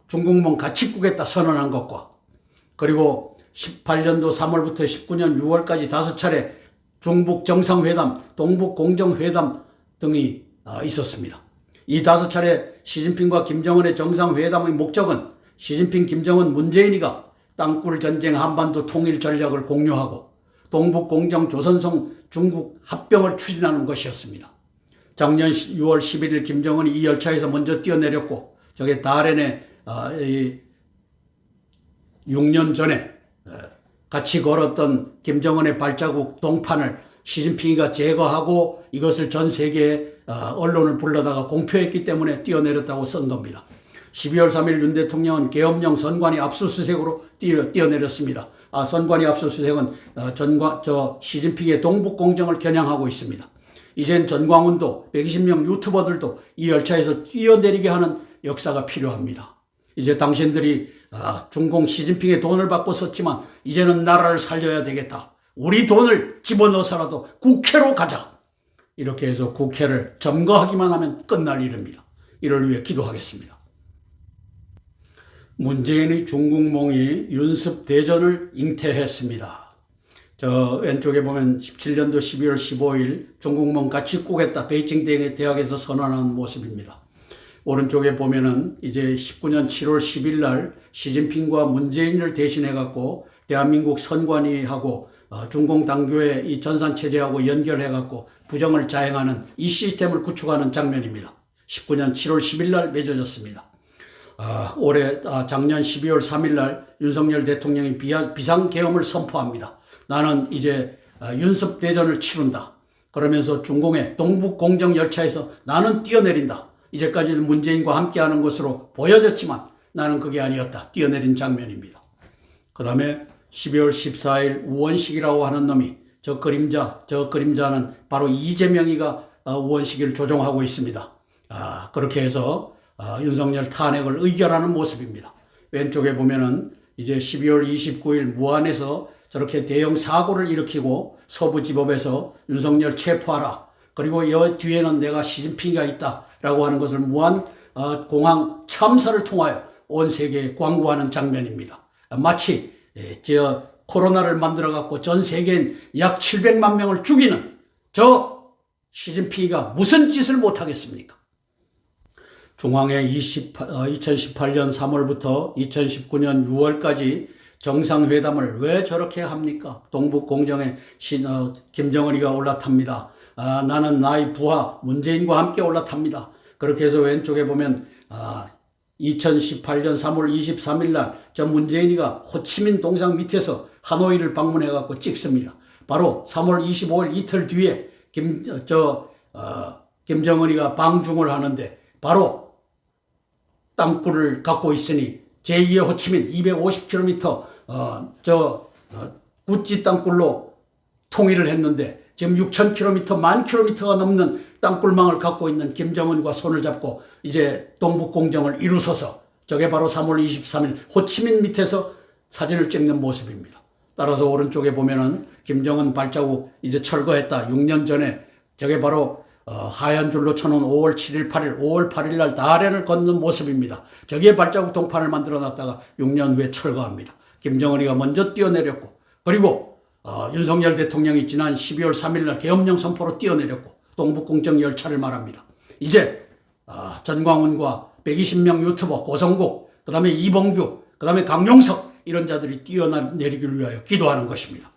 중국몽 같이 꾸겠다 선언한 것과 그리고 18년도 3월부터 19년 6월까지 5차례 중북 정상회담, 동북 공정회담 등이 있었습니다. 이 5차례 시진핑과 김정은의 정상회담의 목적은 시진핑, 김정은, 문재인이가 땅굴 전쟁, 한반도 통일 전략을 공유하고 동북 공정, 조선성 중국 합병을 추진하는 것이었습니다. 작년 6월 11일 김정은이 이 열차에서 먼저 뛰어내렸고 저게 다롄에 6년 전에 같이 걸었던 김정은의 발자국 동판을 시진핑이가 제거하고 이것을 전 세계의 언론을 불러다가 공표했기 때문에 뛰어내렸다고 쓴 겁니다. 12월 3일 윤 대통령은 계엄령 선관위 압수수색으로 뛰어내렸습니다. 선관위 압수수색은 시진핑의 동북 공정을 겨냥하고 있습니다. 이젠 전광훈도 120명 유튜버들도 이 열차에서 뛰어내리게 하는 역사가 필요합니다. 이제 당신들이 중공 시진핑의 돈을 받고 썼지만 이제는 나라를 살려야 되겠다. 우리 돈을 집어넣어서라도 국회로 가자. 이렇게 해서 국회를 점거하기만 하면 끝날 일입니다. 이를 위해 기도하겠습니다. 문재인의 중국몽이 윤습 대전을 잉태했습니다. 저 왼쪽에 보면 17년도 12월 15일 중국몽 같이 꾸겠다 베이징 대학에서 선언한 모습입니다. 오른쪽에 보면은 이제 19년 7월 10일 날 시진핑과 문재인을 대신해 갖고 대한민국 선관위하고 중공 당교의 이 전산 체제하고 연결해 갖고 부정을 자행하는 이 시스템을 구축하는 장면입니다. 19년 7월 10일 날 맺어졌습니다. 작년 12월 3일 날 윤석열 대통령이 비상계엄을 선포합니다. 나는 이제 윤습 대전을 치른다. 그러면서 중공의 동북 공정 열차에서 나는 뛰어내린다. 이제까지는 문재인과 함께하는 것으로 보여졌지만 나는 그게 아니었다. 뛰어내린 장면입니다. 그 다음에 12월 14일 우원식이라고 하는 놈이 저 그림자는 바로 이재명이가 우원식을 조종하고 있습니다. 그렇게 해서 윤석열 탄핵을 의결하는 모습입니다. 왼쪽에 보면은 이제 12월 29일 무안에서 저렇게 대형 사고를 일으키고 서부지법에서 윤석열 체포하라. 그리고 이 뒤에는 내가 시진핑이가 있다라고 하는 것을 무안 공항 참사를 통하여 온 세계에 광고하는 장면입니다. 마치 코로나를 만들어 갖고 전 세계인 약 700만 명을 죽이는 저 시진핑이가 무슨 짓을 못하겠습니까? 중앙에 2018년 3월부터 2019년 6월까지 정상회담을 왜 저렇게 합니까? 동북공정에 김정은이가 올라탑니다. 나는 나의 부하 문재인과 함께 올라탑니다. 그렇게 해서 왼쪽에 보면 2018년 3월 23일 날 저 문재인이가 호치민 동상 밑에서 하노이를 방문해 갖고 찍습니다. 바로 3월 25일 이틀 뒤에 김정은이가 방중을 하는데 바로 땅굴을 갖고 있으니 제2의 호치민 250km 구찌 땅굴로 통일을 했는데 지금 6,000km, 10,000km가 넘는 땅굴망을 갖고 있는 김정은과 손을 잡고 이제 동북공정을 이루서서 저게 바로 3월 23일 호치민 밑에서 사진을 찍는 모습입니다. 따라서 오른쪽에 보면은 김정은 발자국 이제 철거했다. 6년 전에 저게 바로 하얀 줄로 쳐놓은 5월 7일, 8일, 5월 8일 날 다롄을 걷는 모습입니다. 저기에 발자국 동판을 만들어 놨다가 6년 후에 철거합니다. 김정은이가 먼저 뛰어내렸고 그리고 윤석열 대통령이 지난 12월 3일 날 계엄령 선포로 뛰어내렸고 동북공정 열차를 말합니다. 이제 전광훈과 120명 유튜버 고성국, 그 다음에 이봉규, 그 다음에 강용석 이런 자들이 뛰어내리기를 위하여 기도하는 것입니다.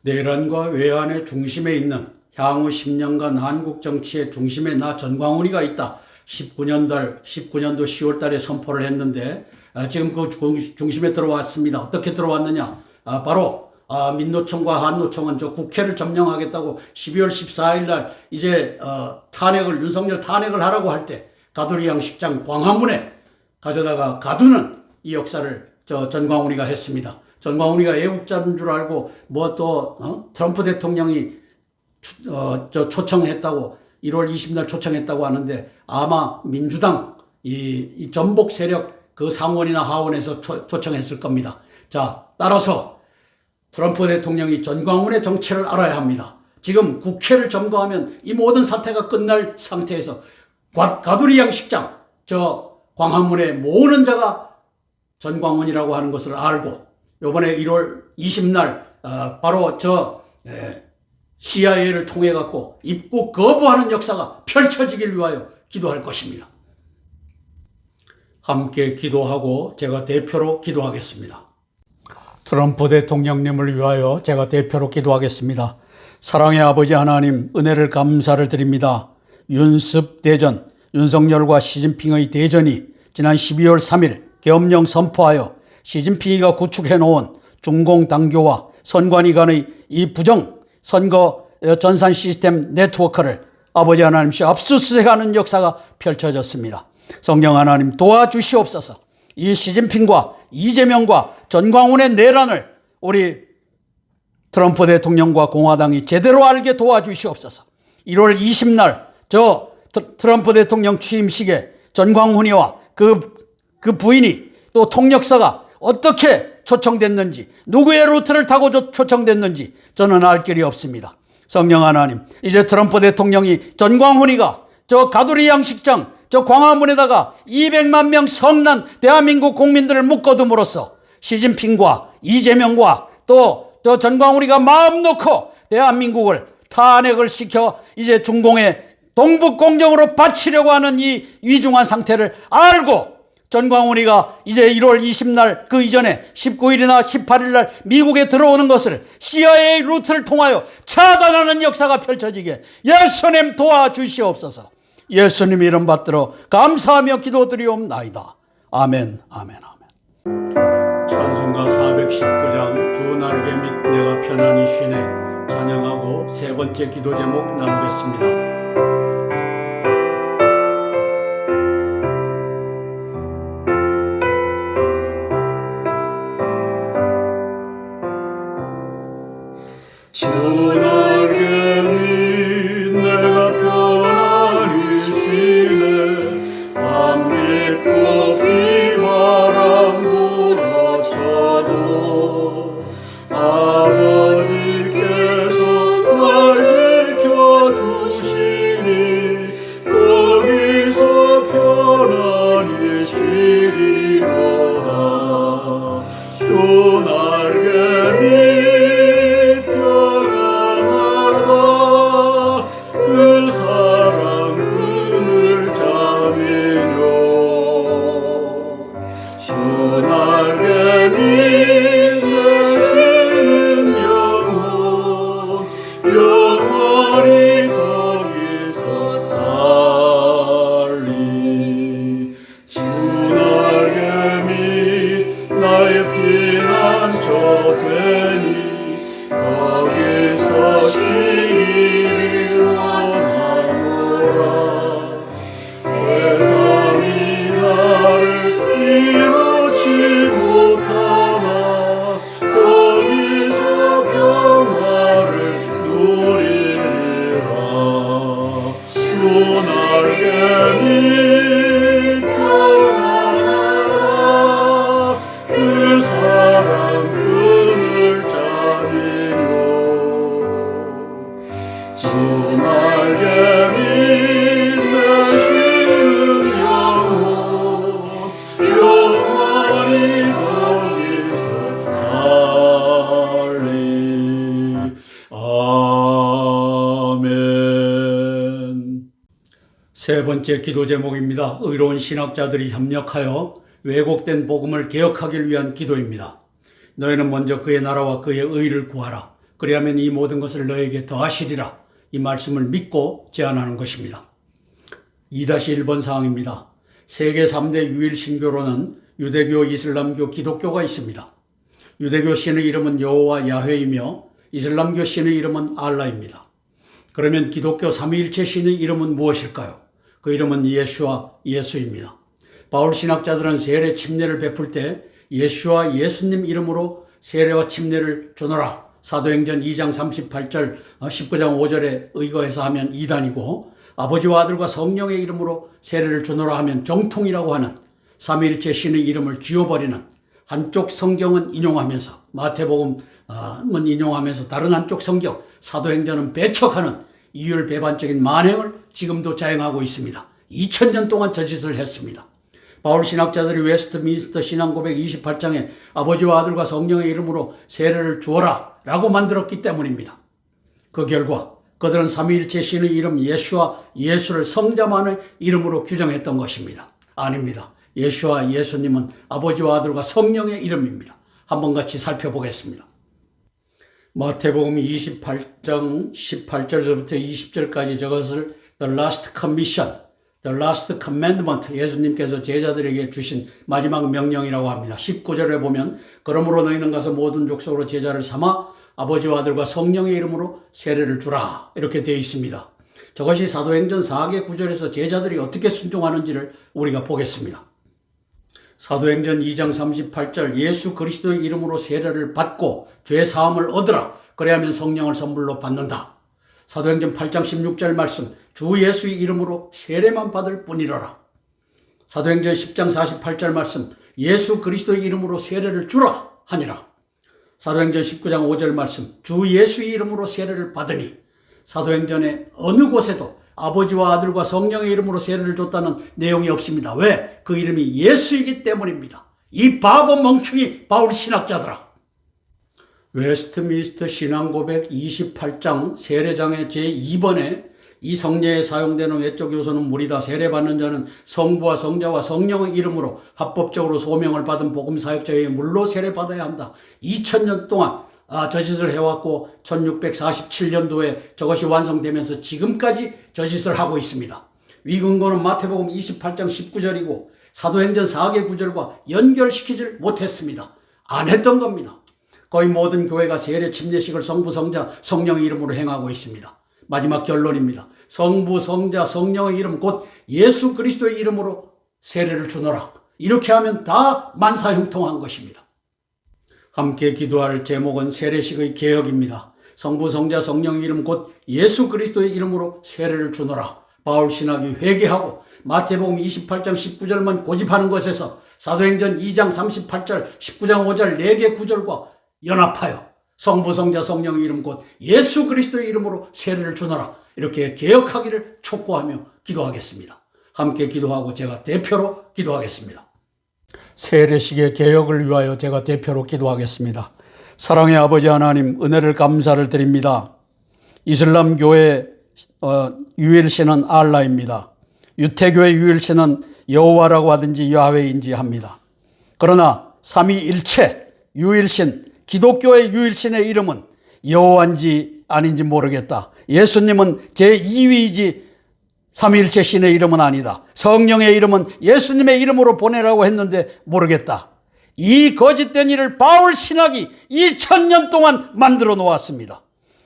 내란과 외환의 중심에 있는 향후 10년간 한국 정치의 중심에 나 전광훈이가 있다. 19년도 10월 달에 선포를 했는데 지금 그 중심에 들어왔습니다. 어떻게 들어왔느냐? 바로 민노총과 한노총은 저 국회를 점령하겠다고 12월 14일 날 이제 윤석열 탄핵을 하라고 할 때 가두리 양식장 광화문에 가져다가 가두는 이 역사를 전광훈이가 했습니다. 전광훈이가 애국자인 줄 알고 뭐 또 트럼프 대통령이 초청했다고 1월 20일 초청했다고 하는데 아마 민주당 이 전복 세력 그 상원이나 하원에서 초청했을 겁니다. 자, 따라서 트럼프 대통령이 전광훈의 정체를 알아야 합니다. 지금 국회를 점거하면 이 모든 사태가 끝날 상태에서 가두리 양식장 저 광화문에 모으는 자가 전광훈이라고 하는 것을 알고 요번에 1월 20날 바로 CIA를 통해 갖고 입국 거부하는 역사가 펼쳐지길 위하여 기도할 것입니다. 함께 기도하고 제가 대표로 기도하겠습니다. 트럼프 대통령님을 위하여 제가 대표로 기도하겠습니다. 사랑의 아버지 하나님, 은혜를 감사를 드립니다. 윤습 대전, 윤석열과 시진핑의 대전이 지난 12월 3일 계엄령 선포하여 시진핑이가 구축해 놓은 중공 당교와 선관위 간의 이 부정 선거 전산 시스템 네트워크를 아버지 하나님께 압수수색하는 역사가 펼쳐졌습니다. 성령 하나님 도와주시옵소서. 이 시진핑과 이재명과 전광훈의 내란을 우리 트럼프 대통령과 공화당이 제대로 알게 도와주시옵소서. 1월 20날 트럼프 대통령 취임식에 전광훈이와 그 부인이 또 통역사가 어떻게 초청됐는지, 누구의 루트를 타고 초청됐는지 저는 알 길이 없습니다. 성령 하나님, 이제 트럼프 대통령이 전광훈이가 저 가두리 양식장 저 광화문에다가 200만 명 성난 대한민국 국민들을 묶어둠으로써 시진핑과 이재명과 또 저 전광훈이가 마음 놓고 대한민국을 탄핵을 시켜 이제 중공의 동북공정으로 바치려고 하는 이 위중한 상태를 알고 전광훈이가 이제 1월 20날 그 이전에 19일이나 18일날 미국에 들어오는 것을 CIA 루트를 통하여 차단하는 역사가 펼쳐지게 예수님 도와주시옵소서. 예수님 이름 받들어 감사하며 기도드리옵나이다. 아멘, 아멘, 아멘. 찬송가 419장 주 날개 및 내가 편안히 쉬네 찬양하고 세 번째 기도 제목 나누겠습니다. 주 날개 및 내가 편안히 쉬네 밤 깊고 비바람 불어쳐도 아버지께서 날 지켜주시니 거기서 편안히 쉬리로다. 주 날개 및 그 사랑 그늘 잠이뇨. 주 날개 밑에 쉬는 영혼 영원히 거기서 살리. 주 날개 밑 나의 피난처 되니 거기서 쉬기를 원하노라. 세상이 나를 이루지 못하나 거기서 평화를 누리리라. 주 날개 밑 평안하라. 그 사랑 그늘 잠이뇨. 주 날개 밑에 쉬는 영혼 영원히 거기서 살리. 아멘. 세 번째 기도 제목입니다. 의로운 신학자들이 협력하여 왜곡된 복음을 개혁하기 위한 기도입니다. 너희는 먼저 그의 나라와 그의 의를 구하라. 그리하면 이 모든 것을 너에게 더하시리라. 이 말씀을 믿고 제안하는 것입니다. 2-1번 사항입니다. 세계 3대 유일 신교로는 유대교, 이슬람교, 기독교가 있습니다. 유대교 신의 이름은 여호와 야훼이며 이슬람교 신의 이름은 알라입니다. 그러면 기독교 삼위일체 신의 이름은 무엇일까요? 그 이름은 예수와 예수입니다. 바울 신학자들은 세례 침례를 베풀 때 예수와 예수님 이름으로 세례와 침례를 주노라. 사도행전 2장 38절, 19장 5절에 의거해서 하면 이단이고, 아버지와 아들과 성령의 이름으로 세례를 주노라 하면 정통이라고 하는 삼위일체 신의 이름을 지워버리는, 한쪽 성경은 인용하면서 마태복음은 인용하면서 다른 한쪽 성경 사도행전은 배척하는 이율배반적인 만행을 지금도 자행하고 있습니다. 2000년 동안 저짓을 했습니다. 바울 신학자들이 웨스트민스터 신앙고백 28장에 아버지와 아들과 성령의 이름으로 세례를 주어라 라고 만들었기 때문입니다. 그 결과 그들은 삼위일체 신의 이름 예수와 예수를 성자만의 이름으로 규정했던 것입니다. 아닙니다. 예수와 예수님은 아버지와 아들과 성령의 이름입니다. 한번 같이 살펴보겠습니다. 마태복음 28장 18절부터 20절까지 저것을 The Last Commission, The Last Commandment, 예수님께서 제자들에게 주신 마지막 명령이라고 합니다. 19절에 보면 그러므로 너희는 가서 모든 족속으로 제자를 삼아 아버지와 아들과 성령의 이름으로 세례를 주라 이렇게 되어 있습니다. 저것이 사도행전 4개 9절에서 제자들이 어떻게 순종하는지를 우리가 보겠습니다. 사도행전 2장 38절 예수 그리스도의 이름으로 세례를 받고 죄 사함을 얻으라. 그래야만 성령을 선물로 받는다. 사도행전 8장 16절 말씀 주 예수의 이름으로 세례만 받을 뿐이라라. 사도행전 10장 48절 말씀 예수 그리스도의 이름으로 세례를 주라 하니라. 사도행전 19장 5절 말씀 주 예수의 이름으로 세례를 받으니. 사도행전의 어느 곳에도 아버지와 아들과 성령의 이름으로 세례를 줬다는 내용이 없습니다. 왜? 그 이름이 예수이기 때문입니다. 이 바보 멍충이 바울 신학자들아. 웨스트민스터 신앙고백 28장 세례장의 제2번에 이 성례에 사용되는 외적 요소는 물이다. 세례받는 자는 성부와 성자와 성령의 이름으로 합법적으로 소명을 받은 복음사역자의 물로 세례받아야 한다. 2000년 동안 저짓을 해왔고 1647년도에 저것이 완성되면서 지금까지 저짓을 하고 있습니다. 이 근거는 마태복음 28장 19절이고 사도행전 4개 9절과 연결시키질 못했습니다. 안 했던 겁니다. 거의 모든 교회가 세례 침례식을 성부, 성자, 성령의 이름으로 행하고 있습니다. 마지막 결론입니다. 성부, 성자, 성령의 이름 곧 예수 그리스도의 이름으로 세례를 주노라. 이렇게 하면 다 만사형통한 것입니다. 함께 기도할 제목은 세례식의 개혁입니다. 성부, 성자, 성령의 이름 곧 예수 그리스도의 이름으로 세례를 주노라. 바울 신학이 회개하고 마태복음 28장 19절만 고집하는 것에서 사도행전 2장 38절, 19장 5절 4개 9절과 연합하여 성부, 성자, 성령의 이름 곧 예수 그리스도의 이름으로 세례를 주노라. 이렇게 개혁하기를 촉구하며 기도하겠습니다. 함께 기도하고 제가 대표로 기도하겠습니다. 세례식의 개혁을 위하여 제가 대표로 기도하겠습니다. 사랑의 아버지 하나님, 은혜를 감사를 드립니다. 이슬람교의 유일신은 알라입니다. 유태교의 유일신은 여호와라고 하든지 야훼인지 합니다. 그러나 삼위일체 유일신, 기독교의 유일신의 이름은 여호와인지 아닌지 모르겠다. 예수님은 제2위이지 삼위일체 신의 이름은 아니다. 성령의 이름은 예수님의 이름으로 보내라고 했는데 모르겠다. 이 거짓된 일을 바울 신학이 2000년 동안 만들어 놓았습니다.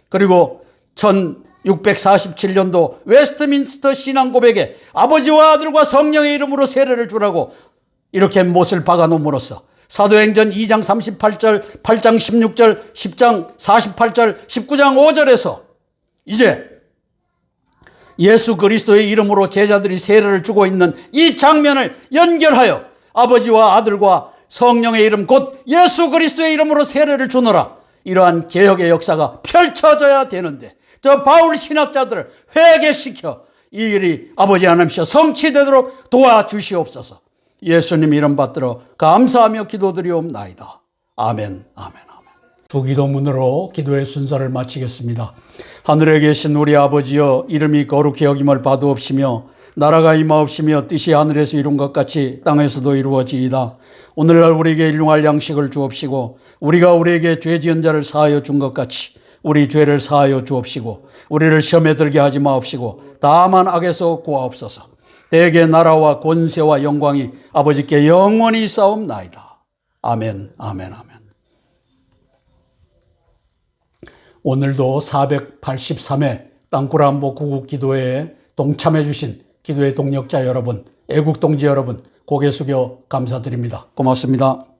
그리고 1647년도 웨스트민스터 신앙고백에 아버지와 아들과 성령의 이름으로 세례를 주라고 이렇게 못을 박아 놓음으로써 사도행전 2장 38절, 8장 16절, 10장 48절, 19장 5절에서 이제 예수 그리스도의 이름으로 제자들이 세례를 주고 있는 이 장면을 연결하여 아버지와 아들과 성령의 이름 곧 예수 그리스도의 이름으로 세례를 주노라. 이러한 개혁의 역사가 펼쳐져야 되는데 저 바울 신학자들을 회개시켜 이 일이 아버지 하나님이시여 성취되도록 도와주시옵소서. 예수님 이름 받들어 감사하며 기도드리옵나이다. 아멘, 아멘, 아멘. 두 기도문으로 기도의 순서를 마치겠습니다. 하늘에 계신 우리 아버지여, 이름이 거룩히 여김을 받으옵시며 나라가 임하옵시며 뜻이 하늘에서 이룬 것 같이 땅에서도 이루어지이다. 오늘날 우리에게 일용할 양식을 주옵시고 우리가 우리에게 죄 지은 자를 사하여 준 것 같이 우리 죄를 사하여 주옵시고 우리를 시험에 들게 하지 마옵시고 다만 악에서 구하옵소서. 대개 나라와 권세와 영광이 아버지께 영원히 있사옵나이다. 아멘, 아멘, 아멘. 오늘도 483회 땅굴안보 구국기도회에 동참해 주신 기도의 동력자 여러분, 애국동지 여러분, 고개 숙여 감사드립니다. 고맙습니다.